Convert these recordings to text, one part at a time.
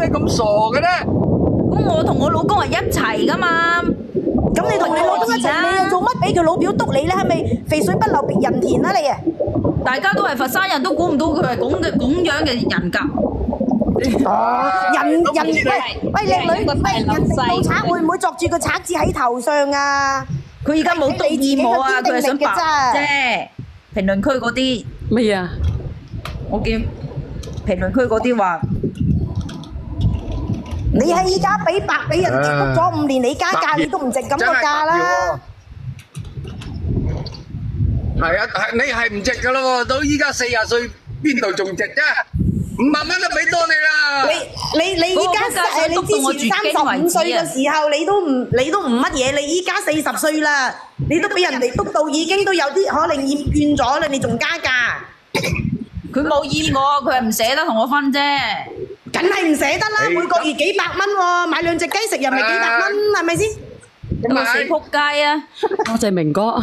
解咁傻嘅咧？咁我同我老公係一齊噶嘛。咁你同你老公一齊，你又做乜俾佢老表督你咧？係咪肥水不流別人田啊你啊？大家都係佛山人，都估唔到佢係咁樣嘅人格。人喂靚女，喂人哋盜賊會唔會作住個賊字喺頭上啊？佢而家冇篤意我啊，佢係想白啫。評論區嗰啲乜嘢啊？我見評論區嗰啲話，你係依家俾白俾人哋督咗5年，你加價你都唔值咁個價啦。係啊，係你係唔值噶咯喎，到依家40歲，邊度仲值啫？5萬蚊都俾多你啦！你依家你之前35歲嘅時候，你都唔乜嘢，你依家40歲啦，你都俾人哋督到已經都有啲可能厭倦咗啦，你仲加價？佢冇厭我，佢係唔捨得同我分啫。梗係唔捨得啦，每個月幾百蚊喎，買2隻雞食又咪幾百蚊，係咪先？咁啊死仆街啊！多謝明哥。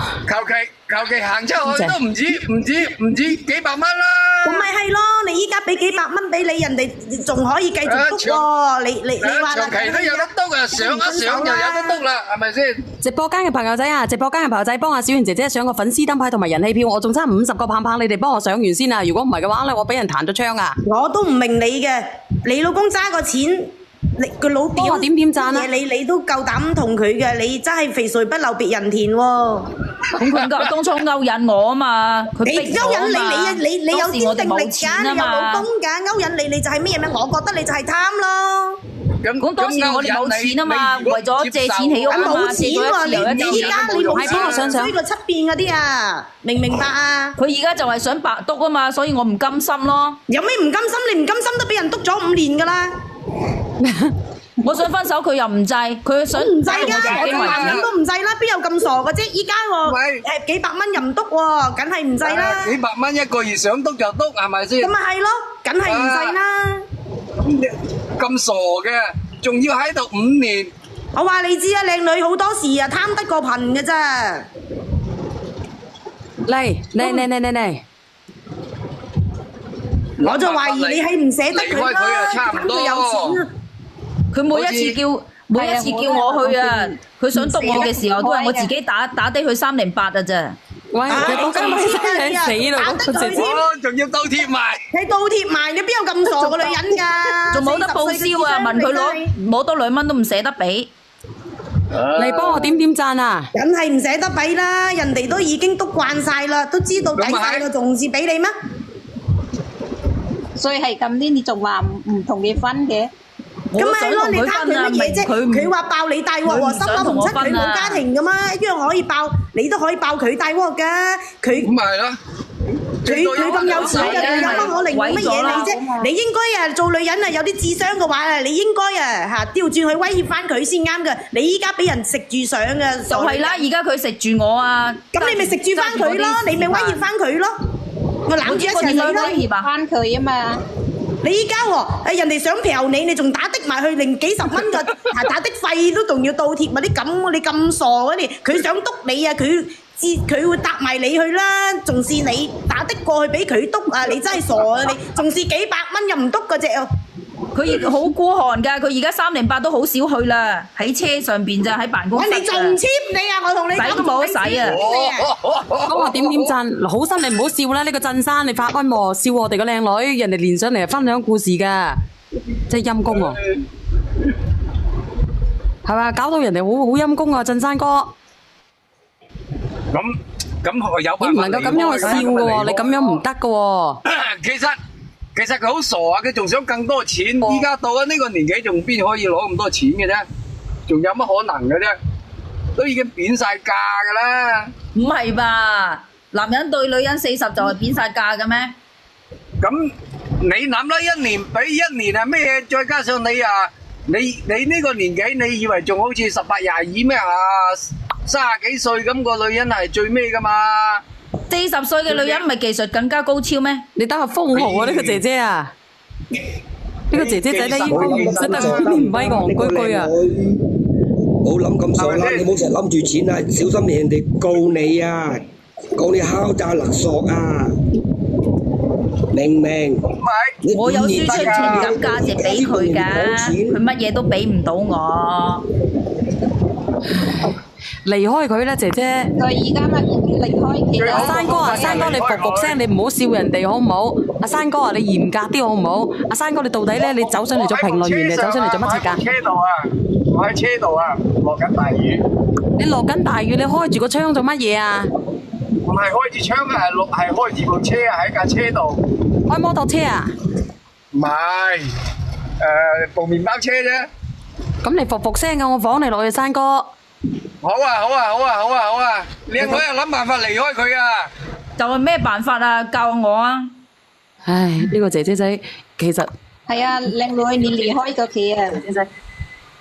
求其行出去都唔止幾百蚊啦。咁咪係咯，你依家俾幾百蚊俾你，人哋仲可以繼續督喎。你話啦，長期都有得督啊，上一上就有得督啦，係咪先？直播間嘅朋友仔啊，直播間嘅朋友仔幫阿小圓姐姐上個粉絲燈牌同埋人氣票，我仲差50個棒棒，你哋幫我上完先啊！如果唔係嘅話咧，我俾人彈咗槍啊！我都唔明你嘅，你老公揸個錢。你個老表我點讚啊？你都夠膽同佢嘅，你真係肥水不流別人田喎。咁佢當初勾引我啊嘛，佢逼我啊嘛。你有堅定力㗎，你有老公㗎，勾引你就係咩咩？我覺得你就係貪咯。咁當時我哋冇錢啊嘛，為咗借錢起屋啊嘛，冇錢喎，你依家你冇錢追個七變嗰啲啊，明唔明白啊？佢而家就係想白督啊嘛，所以我唔甘心咯。有咩唔甘心？你唔甘心都俾人督咗5年㗎啦。我想分手，佢又唔制，佢想唔制㗎，我個男人都唔制啦，邊有咁傻嘅啫？依家喎，幾百蚊又唔督喎，梗係唔制啦。幾百蚊一個月想督就督，係咪先？咁咪係咯，梗係唔制啦。咁傻嘅，仲要喺度5年。我話你知啊，靚女好多時啊，貪得個貧嘅咋。嚟。我就懷疑你係唔捨得佢啦，貪佢有錢啊！佢每一次叫我去啊，佢想督我嘅時候，都係我自己打低佢308啊咋。喂，我今日死啦！打得佢添，仲要倒貼埋。你倒貼埋，你邊有咁傻嘅女人㗎？仲冇得報銷啊！問佢攞多2蚊都唔捨得俾。嚟幫我點讚啊！梗係唔捨得俾啦，人哋都已經督慣晒啦，都知道抵晒啦，仲是俾你咩？所以係咁啲，你仲話唔同佢分嘅？咁咪係咯，你貪佢乜嘢啫？佢話爆你大鑊喎，心諗唔出佢冇家庭噶嘛，一樣可以爆，你都可以爆佢大鑊噶。佢咁咪係咯，佢咁有錢嘅，有乜可能乜嘢你啫？你應該啊，做女人啊，有啲智商嘅話啊，你應該啊嚇調轉去威脅翻佢先啱嘅。你依家俾人食住上嘅，就係啦，而家佢食住我啊。咁你咪食住翻佢咯，你咪威脅翻佢咯。我攬住一齊死啦！翻佢啊嘛！你依家喎，人哋想嫖你，你仲打的埋去，零幾十蚊嘅打的費都仲要倒貼埋啲咁，你咁傻嘅你？佢想督你啊，佢會搭埋你去啦，仲是你打的過去俾佢督啊！你真係傻啊！你仲是幾百蚊又唔督嗰隻啊！佢好孤寒㗎，佢而家308都好少去啦，喺車上邊咋，喺辦公室。你仲 cheap 你啊！我同你使都冇得使啊！幫我點讚，好心你唔好笑啦！呢個鎮山你發瘟喎，笑我哋個靚女，人哋連上嚟分享故事㗎，真係陰公喎，係嘛？搞到人哋好陰公啊！鎮山哥，咁有辦法？你唔能夠咁樣去笑㗎喎，你咁樣唔得㗎喎。其實佢好傻啊！佢仲想更多錢，依家到咗呢個年紀，仲邊可以攞咁多錢嘅啫？仲有乜可能嘅啫？都已經扁晒價噶啦！唔係吧？男人對女人40就係扁晒價嘅咩？咁你諗啦，1年比1年係咩嘢？再加上你啊，你呢個年紀，你以為仲好似18、22咩啊？30幾歲咁個女人係最咩噶嘛？40歲嘅女人唔係技術更加高超咩？你等下封號啊！呢個姐姐啊，呢個姐姐仔咧應該唔識得唔威戇居居啊！冇諗咁傻啦，你唔好成日諗住錢啊，小心人哋告你啊，告你敲詐勒索啊！明明唔係，我有輸出情感價值俾佢㗎，佢乜嘢都俾唔到我。離開佢啦，姐姐。佢而家咪離開佢阿啦。山哥啊，山哥你服聲，你唔好笑人哋好唔好？阿山哥啊，你嚴格啲好唔好？阿山哥你到底咧，你走上嚟做評論員定走上嚟做乜柒㗎？車度啊，我喺車度啊，落緊大雨。你落緊大雨，你開住個窗做乜嘢啊？唔係開住窗啊，係開住部車啊，喺架車度。開摩托車啊？唔係，部麵包車啫。咁你服聲㗎，我放你落去，山哥。好啊！靚女啊，諗辦法離開佢啊！就係咩辦法啊？教我啊！唉，呢個姐姐仔其實係啊，靚女，你離開咗佢啊！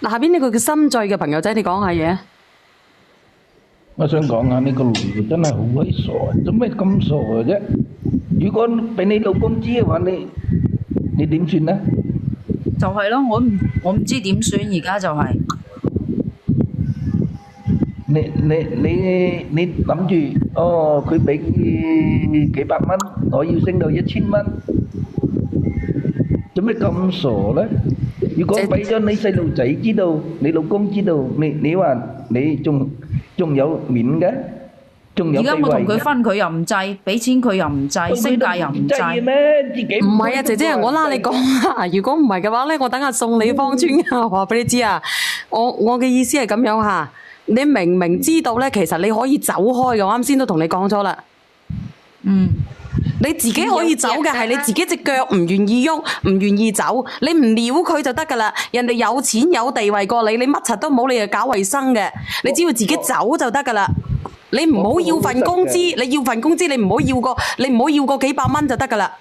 嗱，下邊呢個叫心醉嘅朋友仔，你講下嘢。我想講下呢個女嘅真係好鬼傻，做咩咁傻嘅啫？如果俾你老公知嘅話，你點算呢？就係咯，我唔知點算，而家就係。你諗住哦，佢俾幾百蚊，我要升到1000蚊，做咩咁傻呢？如果俾咗你細路仔知道，你老公知道，你話你仲有面嘅，仲有地位嘅。而家我同佢分，佢又唔制，俾錢佢又唔制，升價又唔制。唔係啊，姐姐，我拉你講啊！如果唔係嘅話咧，我等下送你芳村啊！話俾你知啊，我嘅意思係咁樣嚇。你明明知道咧，其實你可以走開嘅，我啱先都同你講咗啦。嗯，你自己可以走嘅，係你自己隻腳唔願意喐，唔願意走，你唔撩佢就得噶啦。人哋有錢有地位過你，你乜柒都冇，你又搞衞生嘅，你只要自己走就得噶啦。你唔好要份工資，你要份工資，你唔好要個幾百蚊就得噶啦。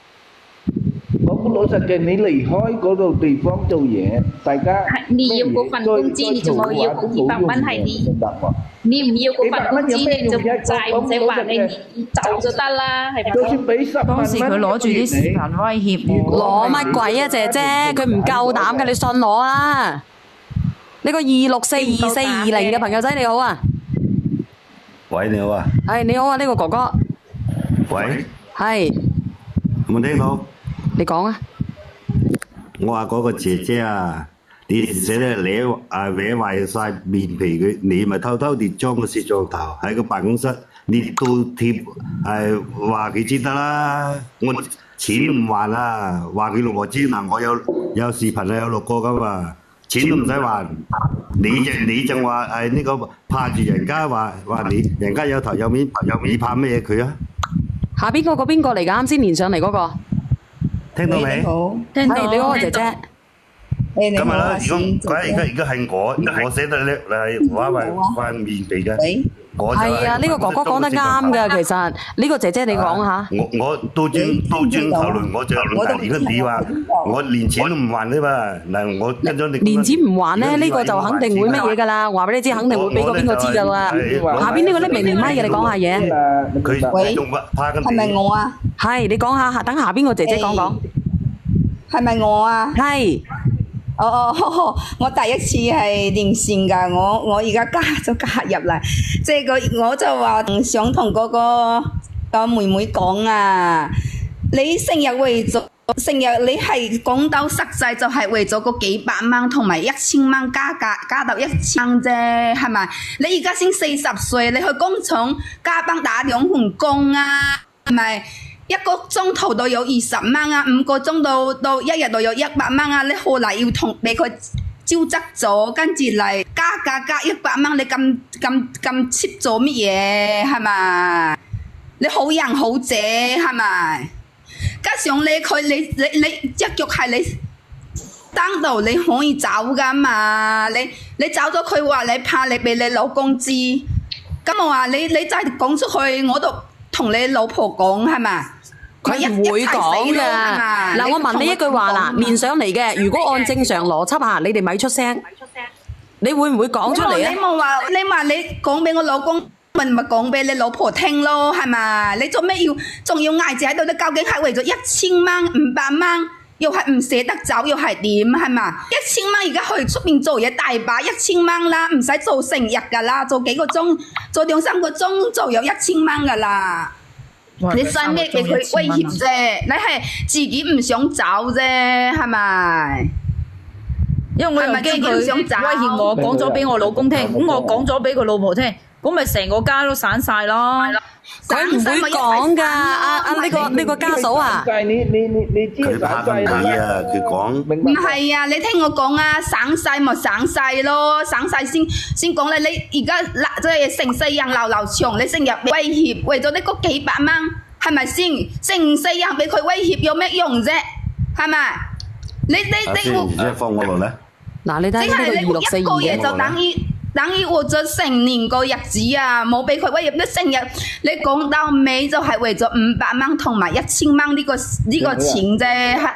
我好老實嘅，你離開嗰度地方做嘢，大家你要嗰份工資，你仲要嗰幾百蚊係你唔要嗰份工資，你就唔使話你走就得啦，係咪？就算俾10萬蚊，當時佢攞住啲視頻威脅我。攞乜鬼啊，姐姐？佢唔夠膽嘅，你信我啊！呢個2642420嘅朋友仔你好啊！喂，你好啊！係你好啊，呢個哥哥。喂，係。有冇聽到？你講啊！我話嗰個姐姐啊，你寫得歪壞晒面皮佢，你咪偷偷地裝個攝像頭喺個辦公室，你倒貼話佢知得啦。我錢唔還啊，話佢老婆知嗱，我有視頻啊，有錄過噶嘛，錢都唔使還。你就話呢個怕住人家話你人家有頭有面，你怕咩嘢佢啊？下邊嗰個邊個嚟㗎？啱先連上嚟嗰個。聽到未？聽到你好啊，姐姐。咁咪啦，而家係我寫得叻，係話塊面皮嘅。係啊，呢個哥哥講得啱㗎，其實呢個姐姐你講下。我倒轉頭來，我就而家你話我連錢都唔還啫嘛，嗱我跟咗你。連錢唔還咧，呢個就肯定會乜嘢㗎啦，話俾你知，肯定會俾個邊個知㗎啦。下邊呢個匿名連麥嘅，你講下嘢。佢仲怕緊你。係咪我啊？係，你講下，等下邊個姐姐講講。係咪我啊？係。我第一次係連線㗎，我而家加入嚟，即係我就話想同嗰個妹妹講啊，你成日你係講到實際就係為咗嗰幾百蚊同埋1000蚊加到1000蚊啫，係咪？你而家先40歲，你去工廠加班打2份工啊，係咪？一個鐘頭都有20蚊啊，5個鐘到一日都有100蚊啊！你後嚟要同俾佢招責咗，跟住嚟加100蚊，你咁 cheap 做乜嘢？係咪？你好人好姐係咪？加上你一腳係你單度你可以走噶嘛？你走咗佢話你怕你俾你老公知，咁我話你再講出去，我都同你老婆講係咪？佢唔會講㗎。嗱，我問你一句話啦，連上嚟嘅，如果按正常邏輯下，你哋咪出聲，你會唔會講出嚟啊？你話你講俾我老公，咪講俾你老婆聽咯，係咪？你做咩仲要嗌住喺度？你究竟係為咗1000蚊、500蚊，又係唔捨得走，又係點？係嘛？1000蚊而家去出邊做嘢大把1000蚊啦，唔使做成日㗎啦，做幾個鐘，做2-3個鐘就有1000蚊㗎啦。哇你使咩俾佢威脅啫？你係自己唔想走啫，係咪？因為我又驚佢威脅我，講咗俾我老公聽，咁我講咗俾佢老婆聽，咁咪成個家都散晒咯。佢唔會講㗎，呢個家嫂啊。佢怕佢啊，佢講。唔係啊，你聽我講啊，省晒咪省晒咯，省晒先講啦。你而家即係成世人流長，你成日威脅，為咗呢個幾百蚊，係咪先？成世人俾佢威脅有咩用啫？係咪？你即係放我落嚟。嗱，你睇呢個2642一個嘢就等於活咗成年個日子啊！冇俾佢威脅，你成日你講到尾就係為咗500蚊同埋1000蚊呢個錢啫。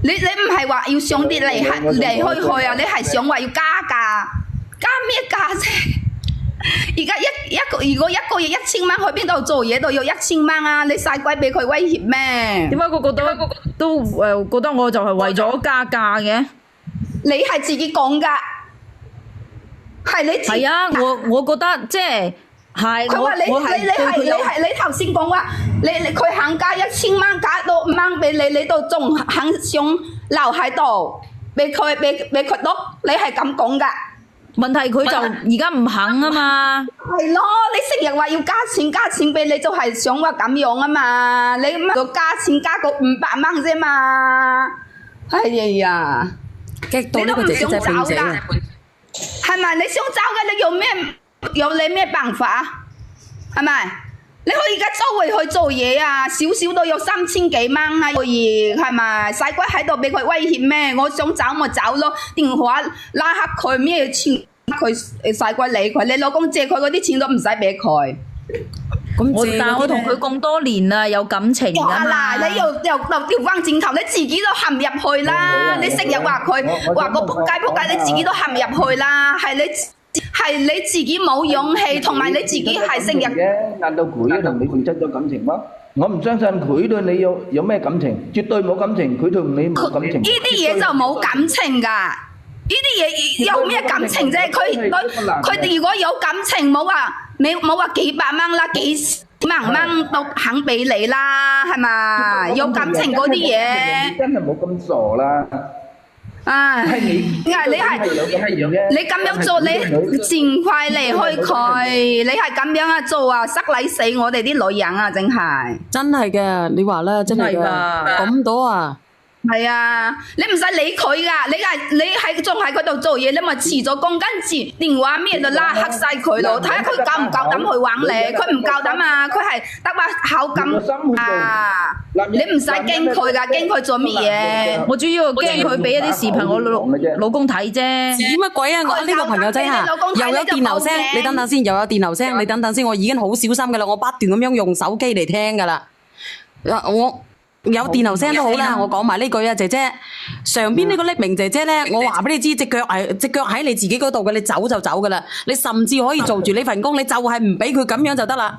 你唔係話要上啲嚟開去啊？你係想話要加價，加咩價啫？而家如果一個月1000蚊，去邊度做嘢都要1000蚊啊！你使鬼俾佢威脅咩？點解個個都覺得我就係為咗加價嘅？你係自己講㗎。係你係啊！我覺得即係佢話你頭先講話，佢肯加1000蚊，加到5蚊俾你，你都仲肯想留喺度，俾佢督，你係咁講㗎？問題佢就而家唔肯啊嘛。係咯，你成日話要加錢俾你，就係想話咁樣啊嘛。你唔係加錢加個500蚊啫嘛。係呀，激到呢個姐姐半死啊！係咪？你想走嘅，你有你咩辦法啊？係咪？你可以而家周圍去做嘢啊，少少都有3000幾蚊啊，個月係咪？使鬼喺度俾佢威脅咩？我想走咪走咯，電話拉黑佢咩錢，佢使鬼理佢。你老公借佢嗰啲錢都唔使俾佢。但係我同佢咁多年啦，有感情㗎嘛。嗱，你又調翻轉頭，你自己都陷入去啦。你成日話佢話個仆街，你自己都陷入去啦。係你自己冇勇氣，同埋你自己係成日。難道佢同你付出咗感情嗎？我唔相信佢對你有咩感情，絕對冇感情。佢對你冇感情。呢啲嘢就冇感情㗎。呢啲嘢有咩感情啫？佢如果有感情，冇話幾百蚊啦，幾萬蚊都肯俾你啦，係咪？有感情嗰啲嘢，真係冇咁傻啦。唉，你咁樣做，你盡快離開佢。你係咁樣啊做啊，失禮死我哋啲女人啊，真係。真係嘅，你話啦，真係㗎，咁多啊！係啊，你唔使理佢噶，你係仲喺嗰度做嘢，你咪辭咗工，跟住電話咩就拉黑晒佢咯，睇下佢夠唔夠膽去玩你，佢唔夠膽啊，佢係得把口咁啊，你唔使驚佢噶，驚佢做乜嘢？我主要驚佢俾一啲視頻我老公睇啫。指乜鬼啊！我呢個朋友仔嚇，又有電流聲，你等等先，又有電流聲，你等等先，我已經好小心噶啦，我不斷咁樣用手機嚟聽噶啦，我。有電流聲都好啦，我講埋呢句啊，姐姐上邊呢個匿名姐姐咧，我話俾你知，隻腳喺你自己嗰度嘅，你走就走噶啦，你甚至可以做住呢份工，你就係唔俾佢咁樣就得啦，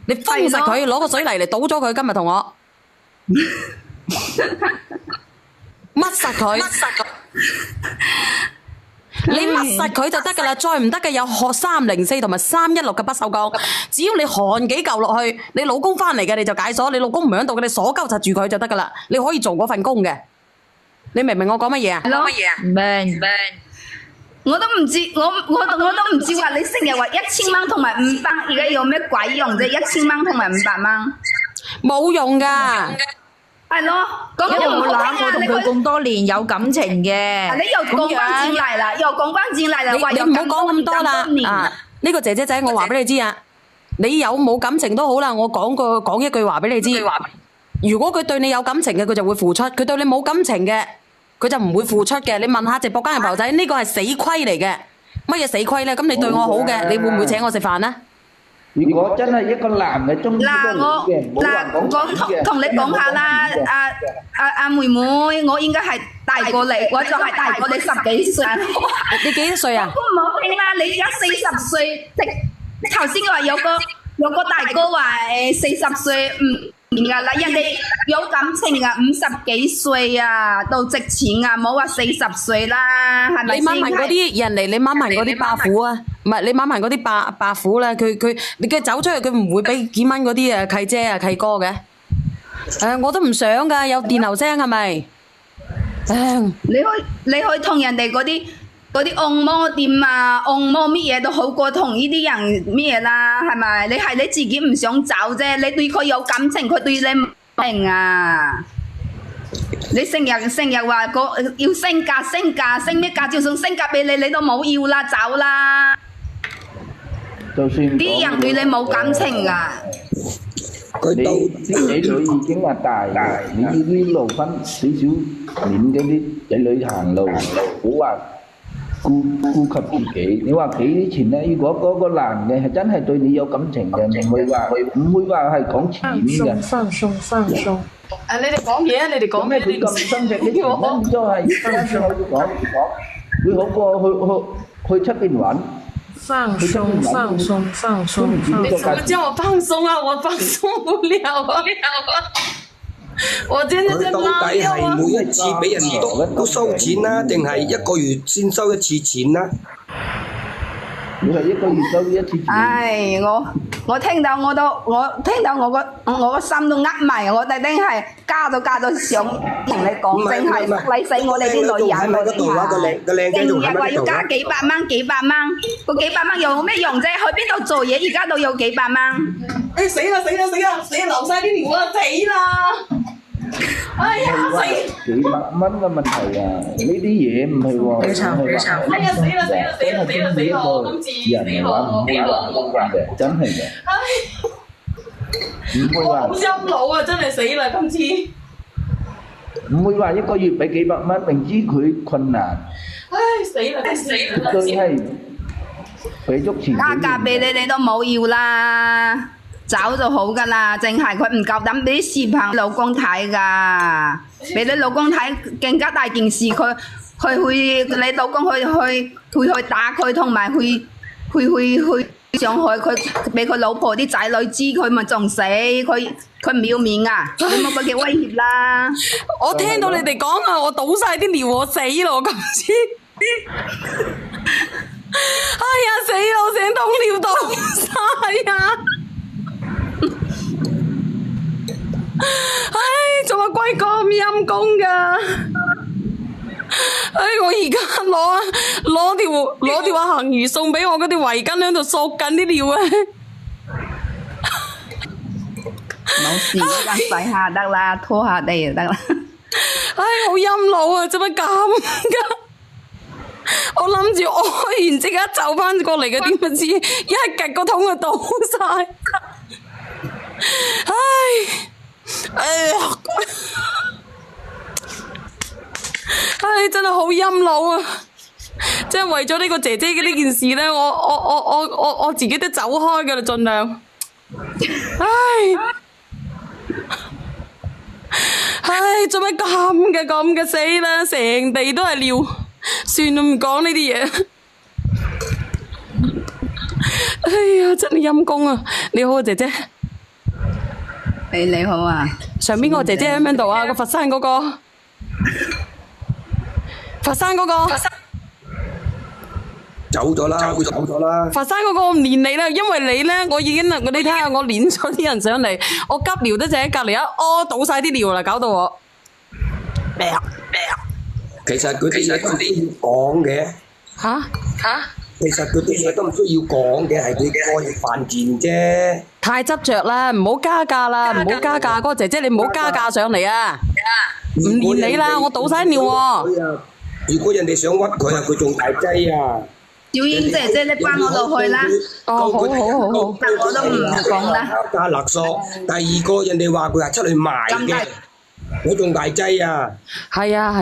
你封實佢，攞個水泥嚟倒咗佢，今日同我乜實佢。你密實佢就得噶啦，再唔得嘅有304同埋316嘅不鏽鋼，只要你焊幾嚿落去，你老公翻嚟嘅你就解鎖，你老公唔喺度嘅你鎖鳩實住佢就得噶啦，你可以做嗰份工嘅，你明唔明我講乜嘢啊？講乜嘢啊？明。我都唔知，我都唔知話你成日話1000蚊同埋500，而家有咩鬼用啫？1000蚊同埋500蚊，冇用噶。係咯，咁因為我同佢咁多年有感情嘅。你又講翻轉嚟啦，你唔好講咁多啦。啊，呢個姐姐仔，我話俾你知啊，你有冇感情都好啦，我講一句話俾你知。如果佢對你有感情嘅，佢就會付出；佢對你冇感情嘅，佢就唔會付出嘅。你問下直播間嘅朋友仔，呢個係死規嚟嘅。乜嘢死規咧？咁你對我好嘅，你會唔會請我食飯啊？如果真係一個男嘅中意個女嘅，冇話講同你講下啦，阿妹妹，我應該係大過你，我就係大過你10幾歲。你幾多歲啊？唔好聽啦，你而家40歲，頭先話有個大哥話40歲唔噶啦，人哋有感情啊，50幾歲啊都值錢啊，冇話40歲啦，係咪先？你問嗰啲人嚟，你問嗰啲霸婦啊，唔係你問嗰啲霸婦啦，你走出去佢唔會俾幾蚊嗰啲契姐啊契哥嘅。我都唔想噶，有電流聲係咪？你可以同人哋嗰啲按摩店啊，按摩乜嘢都好過同呢啲人咩啦，係咪？你係你自己唔想走啫，你對佢有感情，佢對你唔明啊！你成日話要升價，升咩價？就算升價俾你，你都冇要啦，走啦！啲人對你冇感情啊！你啲仔女已經話大啦，你要呢路分少少年嘅啲仔女行路，好話顧及自己。你話俾啲錢咧，如果嗰個男嘅係真係對你有感情嘅，唔會話係講錢嘅。放鬆。你哋講嘢啊！你哋講咩？佢咁心直，你全部都係跟住我講，會好過去出邊玩。放鬆。你怎麼叫我放鬆啊？我放鬆不了啊！我真係佢到底係每一次俾人都收錢啦，定係一個月先收一次錢啦？你係一個月收一次錢。唉，我聽到我個心都呃埋，我哋真係加到想同你講，真係累死我哋啲女人嗰啲嚇。成日話要加幾百蚊，個幾百蚊有咩用啫？去邊度做嘢而家都有幾百蚊。死啦！流晒啲尿啦！死啦！哎呀死！幾百蚊嘅問題啊！呢啲嘢唔係喎。哎呀死啦！我今次人話唔會話嘅，真係嘅。唔會話。好陰腦啊！真係死啦！今次。唔會話一個月俾幾百蚊，明知佢困難。唉死啦！佢係俾足錢。加價俾你都冇要啦。走就好噶啦，淨係佢唔夠膽俾啲視頻老公睇噶，俾你老公睇更加大件事，佢你老公去打佢，同埋去上去，佢俾佢老婆啲仔女知，佢咪仲死，佢唔要面啊！你冇俾佢威脅啦！我聽到你哋講啊，我倒晒啲尿，我死咯今次！哎呀死啦！我成桶尿倒晒啊！唉，做乜鬼咁陰公噶？唉，我而家攞條鹹魚送俾我嗰條圍巾喺度索緊啲尿啊！冇事，洗下得啦，拖下地就得啦。唉，好陰腦啊！做乜咁噶？我諗住屙完即刻走翻過嚟嘅，點不知一夾個桶就倒晒。唉，真係好陰腦啊！即係為咗呢個姐姐嘅呢件事咧，我自己都走開噶啦，盡量。唉，做咩咁嘅死啦！成地都係尿，算啦，唔講呢啲嘢。哎呀，真係陰公啊！你好啊，姐姐。你好啊。上邊個姐姐喺邊度啊？個佛山嗰個。走咗啦。佛山嗰個我唔連你啦，因為你咧，我睇下我連咗啲人上嚟，我急尿都就喺隔離一屙倒晒啲尿啦，搞到我。其實佢啲嘢都唔需要講嘅。嚇？其實佢啲嘢都唔需要講嘅，係佢個人犯賤啫。太執着啦，唔好加價啦，唔好加價，嗰個姐姐你唔好加價上嚟啊！唔連你啦，我倒晒尿喎。如果人哋想屈佢啊，佢仲大劑啊！小英姐姐，你幫我落去啦。好。但我都唔講啦。加勒索，第二個人哋話佢係出去賣嘅，我仲大劑啊！係啊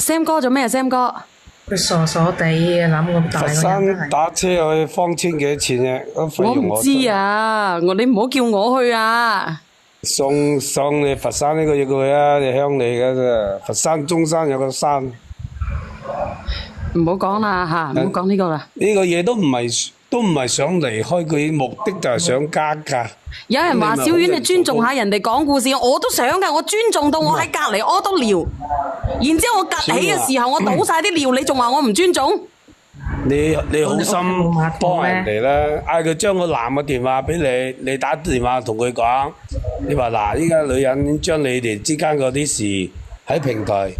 ，Sam 哥做咩啊 ？Sam 哥，佢傻傻地諗咁大個人。佛山打車去芳村幾多錢啫？我唔知啊，你唔好叫我去啊！送你佛山呢個要去啊！你鄉里嘅啫，佛山中山有個山。唔好講啦嚇，唔好講呢個啦。呢個嘢都唔係都唔係想離開佢，目的就係想加價。有人話小丸你尊重下人哋講故事，我都想噶，我尊重到我喺隔離屙到尿，然之後我趌起嘅時候，我倒晒啲尿，你仲話我唔尊重？你好心幫人哋啦，嗌佢將個男嘅電話俾你，你打電話同佢講，你話嗱，依家女人將你哋之間嗰啲事喺平台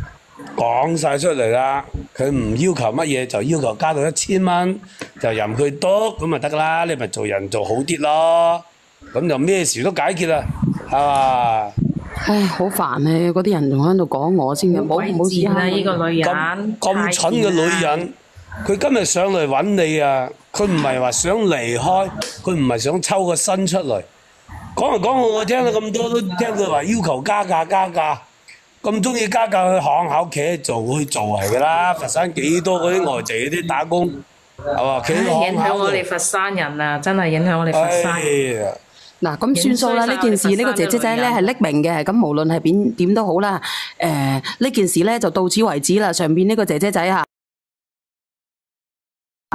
講晒出嚟啦，佢唔要求乜嘢就要求加到1000蚊，就任佢督咁咪得啦，你咪做人做好啲咯，咁就咩事都解決啦，係嘛？唉，好煩啊！嗰啲人仲喺度講我先嘅，冇事啦！呢個女人咁蠢嘅女人。佢今日上嚟揾你啊！佢唔係話想離開，佢唔係想抽個身出嚟。講嚟講去，我聽咗咁多都聽佢話要求加價，咁中意加價去巷口企喺做去做係㗎啦。佛山幾多嗰啲外籍嗰啲打工係嘛？企喺巷口影響我哋佛山人啊！真係影響我哋佛山人。嗱，咁算數啦！呢件事呢個姐姐仔咧係匿名嘅，咁無論係點都好啦。呢件事咧就到此為止啦。上邊呢個姐姐仔嚇。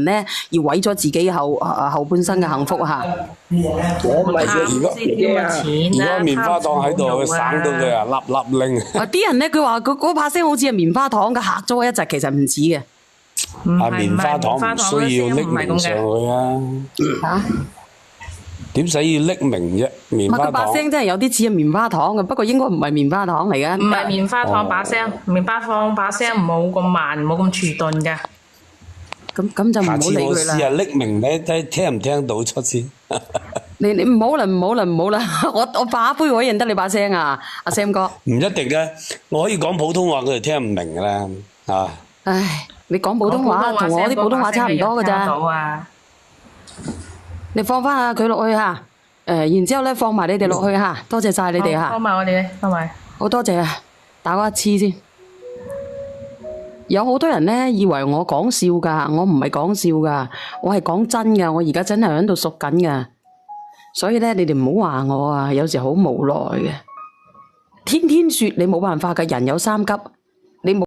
咧而毀咗自己後半生嘅幸福嚇。我唔係如果棉花糖喺度，佢省到佢啊粒粒拎。啲人咧佢話嗰把聲好似係棉花糖嘅，嚇咗我一陣，其實唔似嘅。棉花糖唔需要匿名上去啊。點使要匿名啫？棉花糖。佢把聲真係有啲似係棉花糖嘅，不過應該唔係棉花糖嚟嘅。唔係棉花糖把聲，棉花糖把聲冇咁慢，冇咁遲鈍嘅。咁就唔好理佢啦。下次我試下匿名咧，睇聽唔聽到出先。你唔好啦，我把杯我認得你把聲啊，阿 Sam 哥。唔一定嘅，我可以講普通話，佢哋聽唔明噶啦，啊。唉，你講普通話同我啲普通話差唔多噶咋。你放翻下佢落去吓，然之後咧放埋你哋落去吓，多謝晒你哋吓。放埋我哋，放埋。好多謝啊，打個一次先。有好多人咧以為我講笑噶，我唔係講笑噶，我係講真噶，我而家真係喺度熟緊噶，所以咧你哋唔好話我啊，有時好無奈嘅。天天說你冇辦法嘅，人有三急，你冇。